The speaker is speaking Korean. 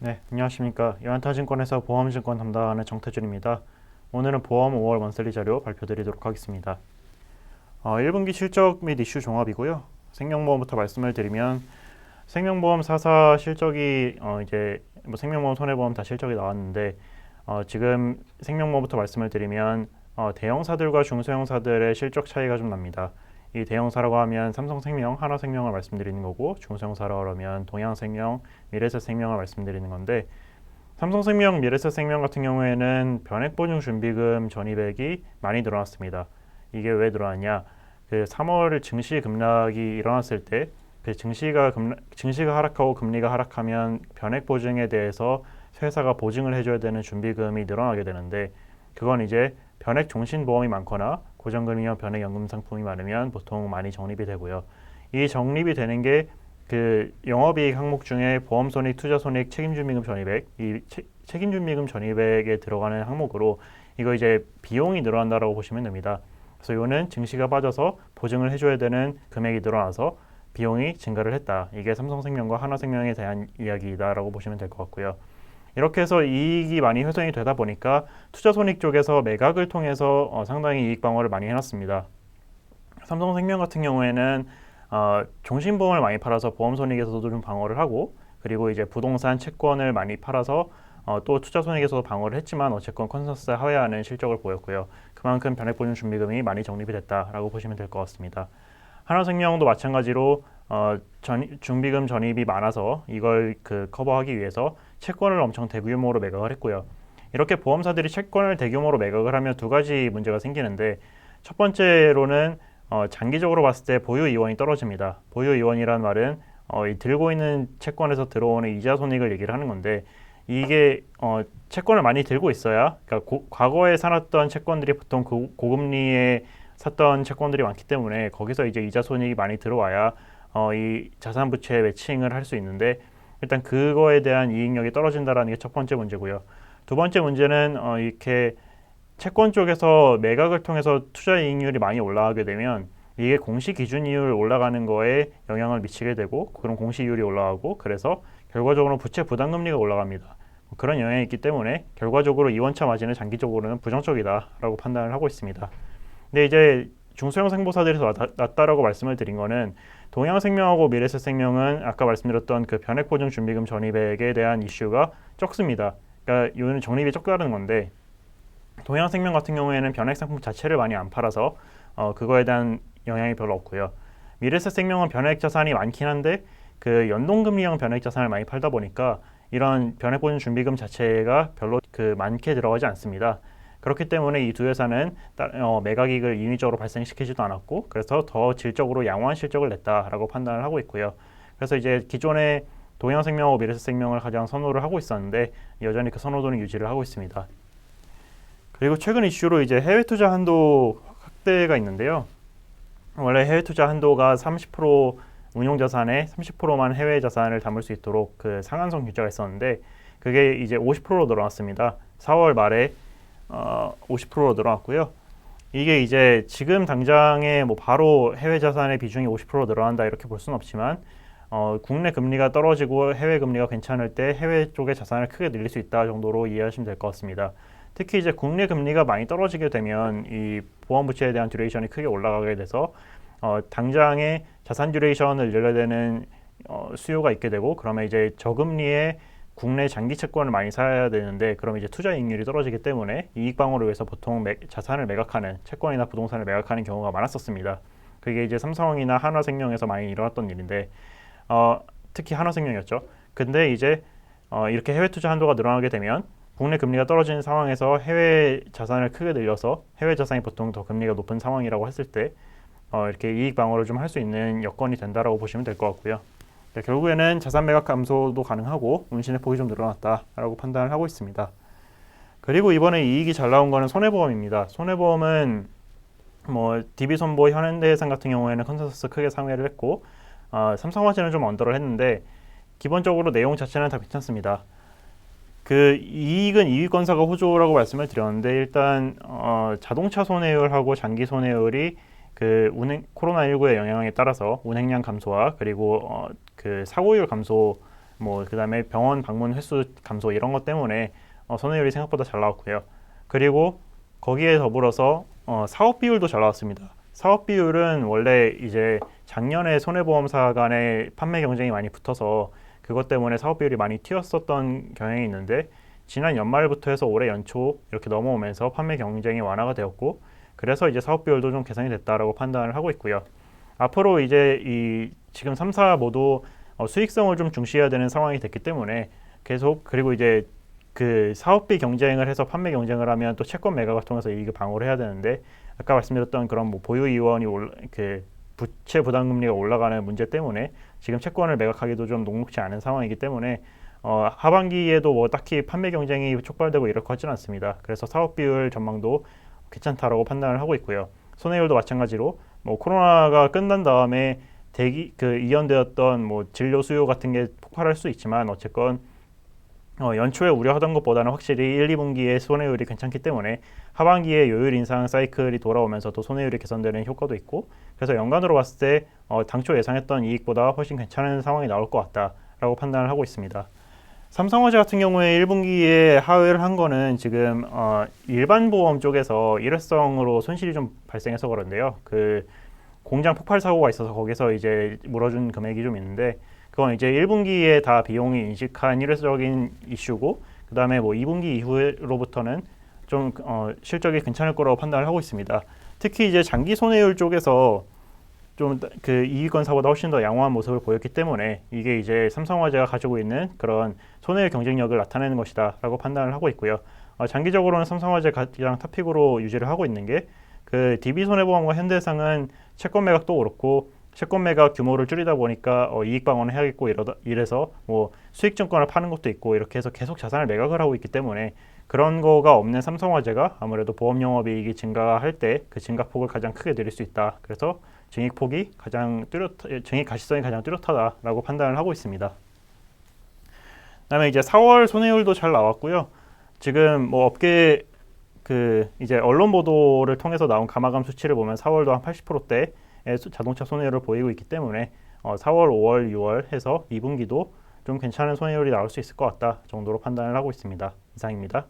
네, 안녕하십니까. 연타증권에서 보험증권 담당하는 정태준입니다. 오늘은 보험 5월 먼슬리 자료 발표드리도록 하겠습니다. 1분기 실적 및 이슈 종합이고요. 생명보험부터 말씀을 드리면 생명보험 4사 실적이 이제 뭐 생명보험, 손해보험 다 실적이 나왔는데 지금 생명보험부터 말씀을 드리면 대형사들과 중소형사들의 실적 차이가 좀 납니다. 이 대형사라고 하면 삼성생명, 하나생명을 말씀드리는 거고 중소형사라고 하면 동양생명, 미래에셋생명을 말씀드리는 건데 삼성생명, 미래에셋생명 같은 경우에는 변액보증 준비금 전입액이 많이 늘어났습니다. 이게 왜 늘어났냐? 그 3월 증시 급락이 일어났을 때 그 증시가 하락하고 금리가 하락하면 변액 보증에 대해서 회사가 보증을 해줘야 되는 준비금이 늘어나게 되는데 그건 이제 변액 종신보험이 많거나 고정금이나 변액 연금 상품이 많으면 보통 많이 적립이 되고요. 이 적립이 되는 게 그 영업이익 항목 중에 보험손익, 투자손익, 책임준비금 전입액, 이 책임준비금 전입액에 들어가는 항목으로 이거 이제 비용이 늘어난다라고 보시면 됩니다. 그래서 이거는 증시가 빠져서 보증을 해줘야 되는 금액이 늘어나서 비용이 증가를 했다. 이게 삼성생명과 하나생명에 대한 이야기다라고 보시면 될 것 같고요. 이렇게 해서 이익이 많이 훼손이 되다 보니까 투자손익 쪽에서 매각을 통해서 상당히 이익 방어를 많이 해놨습니다. 삼성생명 같은 경우에는 종신보험을 많이 팔아서 보험손익에서도 좀 방어를 하고 그리고 이제 부동산 채권을 많이 팔아서 또 투자손익에서도 방어를 했지만 어쨌건 컨센서스 하회하는 실적을 보였고요. 그만큼 변액보증 준비금이 많이 적립이 됐다라고 보시면 될 것 같습니다. 하나생명도 마찬가지로 준비금 전입이 많아서 이걸 커버하기 위해서 채권을 엄청 대규모로 매각을 했고요. 이렇게 보험사들이 채권을 대규모로 매각을 하면 두 가지 문제가 생기는데 첫 번째로는 장기적으로 봤을 때 보유 이원이 떨어집니다. 보유 이원이란 말은 이 들고 있는 채권에서 들어오는 이자 손익을 얘기를 하는 건데 이게 채권을 많이 들고 있어야 그러니까 과거에 사놨던 채권들이 보통 고금리에 샀던 채권들이 많기 때문에 거기서 이제 이자 손익이 많이 들어와야 이 자산 부채 매칭을 할 수 있는데 일단 그거에 대한 이익력이 떨어진다라는 게 첫 번째 문제고요. 두 번째 문제는 이렇게 채권 쪽에서 매각을 통해서 투자 이익률이 많이 올라가게 되면 이게 공시 기준 이율 올라가는 거에 영향을 미치게 되고 그런 공시 이율이 올라가고 그래서 결과적으로 부채 부담금리가 올라갑니다. 그런 영향이 있기 때문에 결과적으로 이원차 마진은 장기적으로는 부정적이다라고 판단을 하고 있습니다. 근데 이제 중소형 생보사들에서 낮다라고 말씀을 드린 거는 동양생명하고 미래에셋생명은 아까 말씀드렸던 그 변액보증 준비금 전입액에 대한 이슈가 적습니다. 그러니까 이거는 적립이 적다는 건데 동양생명 같은 경우에는 변액 상품 자체를 많이 안 팔아서 그거에 대한 영향이 별로 없고요. 미래에셋생명은 변액 자산이 많긴 한데 그 연동금리형 변액 자산을 많이 팔다 보니까 이런 변액보증 준비금 자체가 별로 많게 들어가지 않습니다. 그렇기 때문에 이 두 회사는 매각이익을 인위적으로 발생시키지도 않았고 그래서 더 질적으로 양호한 실적을 냈다라고 판단을 하고 있고요. 그래서 이제 기존의 동양생명하고 미래에셋생명을 가장 선호를 하고 있었는데 여전히 그 선호도는 유지를 하고 있습니다. 그리고 최근 이슈로 이제 해외 투자 한도 확대가 있는데요. 원래 해외 투자 한도가 30% 운용 자산의 30%만 해외 자산을 담을 수 있도록 그 상한선 규제가 있었는데 그게 이제 50%로 늘어났습니다. 4월 말에 50%로 늘어났고요. 이게 이제 지금 당장에 뭐 바로 해외 자산의 비중이 50% 늘어난다 이렇게 볼 수는 없지만 국내 금리가 떨어지고 해외 금리가 괜찮을 때 해외 쪽의 자산을 크게 늘릴 수 있다 정도로 이해하시면 될 것 같습니다. 특히 이제 국내 금리가 많이 떨어지게 되면 이 보험 부채에 대한 듀레이션이 크게 올라가게 돼서 당장에 자산 듀레이션을 늘려야 되는 수요가 있게 되고 그러면 이제 저금리에 국내 장기 채권을 많이 사야 되는데 그럼 이제 투자 이익률이 떨어지기 때문에 이익 방어를 위해서 보통 자산을 매각하는 채권이나 부동산을 매각하는 경우가 많았었습니다. 그게 이제 삼성이나 하나생명에서 많이 일어났던 일인데 특히 하나생명이었죠. 근데 이제 이렇게 해외 투자 한도가 늘어나게 되면 국내 금리가 떨어지는 상황에서 해외 자산을 크게 늘려서 해외 자산이 보통 더 금리가 높은 상황이라고 했을 때 이렇게 이익 방어를 좀 할 수 있는 여건이 된다라고 보시면 될 것 같고요. 결국에는 자산 매각 감소도 가능하고 운신의 폭이 좀 늘어났다라고 판단을 하고 있습니다. 그리고 이번에 이익이 잘 나온 거는 손해보험입니다. 손해보험은 뭐 DB손보, 현대해상 같은 경우에는 컨센서스 크게 상회를 했고 삼성화재는 좀 언더를 했는데 기본적으로 내용 자체는 다 괜찮습니다. 그 이익은 이익권사가 호조라고 말씀을 드렸는데 일단 자동차 손해율하고 장기 손해율이 그 코로나19의 영향에 따라서 운행량 감소와 그리고 그 사고율 감소 뭐 그다음에 병원 방문 횟수 감소 이런 것 때문에 손해율이 생각보다 잘 나왔고요. 그리고 거기에 더불어서 사업 비율도 잘 나왔습니다. 사업 비율은 원래 이제 작년에 손해보험사 간의 판매 경쟁이 많이 붙어서 그것 때문에 사업 비율이 많이 튀었었던 경향이 있는데 지난 연말부터 해서 올해 연초 이렇게 넘어오면서 판매 경쟁이 완화가 되었고 그래서 이제 사업 비율도 좀 개선이 됐다라고 판단을 하고 있고요. 앞으로 이제 이 지금 3사 모두 수익성을 좀 중시해야 되는 상황이 됐기 때문에 계속 그리고 이제 그 사업비 경쟁을 해서 판매 경쟁을 하면 또 채권 매각을 통해서 이익을 방어를 해야 되는데 아까 말씀드렸던 그런 뭐 보유 이원이 그 부채 부담금리가 올라가는 문제 때문에 지금 채권을 매각하기도 좀 녹록지 않은 상황이기 때문에 하반기에도 뭐 딱히 판매 경쟁이 촉발되고 이럴 것 같지는 않습니다. 그래서 사업 비율 전망도 괜찮다라고 판단을 하고 있고요. 손해율도 마찬가지로 뭐 코로나가 끝난 다음에 이연되었던 뭐 진료 수요 같은 게 폭발할 수 있지만 어쨌건 연초에 우려하던 것보다는 확실히 1, 2분기의 손해율이 괜찮기 때문에 하반기에 요율 인상 사이클이 돌아오면서 또 손해율이 개선되는 효과도 있고 그래서 연간으로 봤을 때 당초 예상했던 이익보다 훨씬 괜찮은 상황이 나올 것 같다라고 판단을 하고 있습니다. 삼성화재 같은 경우에 1분기에 하회를 한 거는 지금 일반 보험 쪽에서 일회성으로 손실이 좀 발생해서 그런데요. 그 공장 폭발 사고가 있어서 거기서 이제 물어준 금액이 좀 있는데 그건 이제 1분기에 다 비용이 인식한 일회적인 이슈고 그 다음에 뭐 2분기 이후로부터는 좀 실적이 괜찮을 거라고 판단을 하고 있습니다. 특히 이제 장기 손해율 쪽에서 좀 그 이익원사보다 훨씬 더 양호한 모습을 보였기 때문에 이게 이제 삼성화재가 가지고 있는 그런 손해율 경쟁력을 나타내는 것이다라고 판단을 하고 있고요. 장기적으로는 삼성화재 가장 탑픽으로 유지를 하고 있는 게 그 DB손해보험과 현대해상은 채권 매각도 그렇고 채권 매각 규모를 줄이다 보니까 이익 방어는 해야겠고 이래서 뭐 수익증권을 파는 것도 있고 이렇게 해서 계속 자산을 매각을 하고 있기 때문에 그런 거가 없는 삼성화재가 아무래도 보험 영업이익이 증가할 때 그 증가폭을 가장 크게 내릴 수 있다. 그래서 증익 가시성이 가장 뚜렷하다라고 판단을 하고 있습니다. 그다음에 이제 4월 손해율도 잘 나왔고요. 지금 뭐 업계 그 이제 언론 보도를 통해서 나온 가마감 수치를 보면 4월도 한 80%대의 자동차 손해율을 보이고 있기 때문에 4월, 5월, 6월 해서 2분기도 좀 괜찮은 손해율이 나올 수 있을 것 같다 정도로 판단을 하고 있습니다. 이상입니다.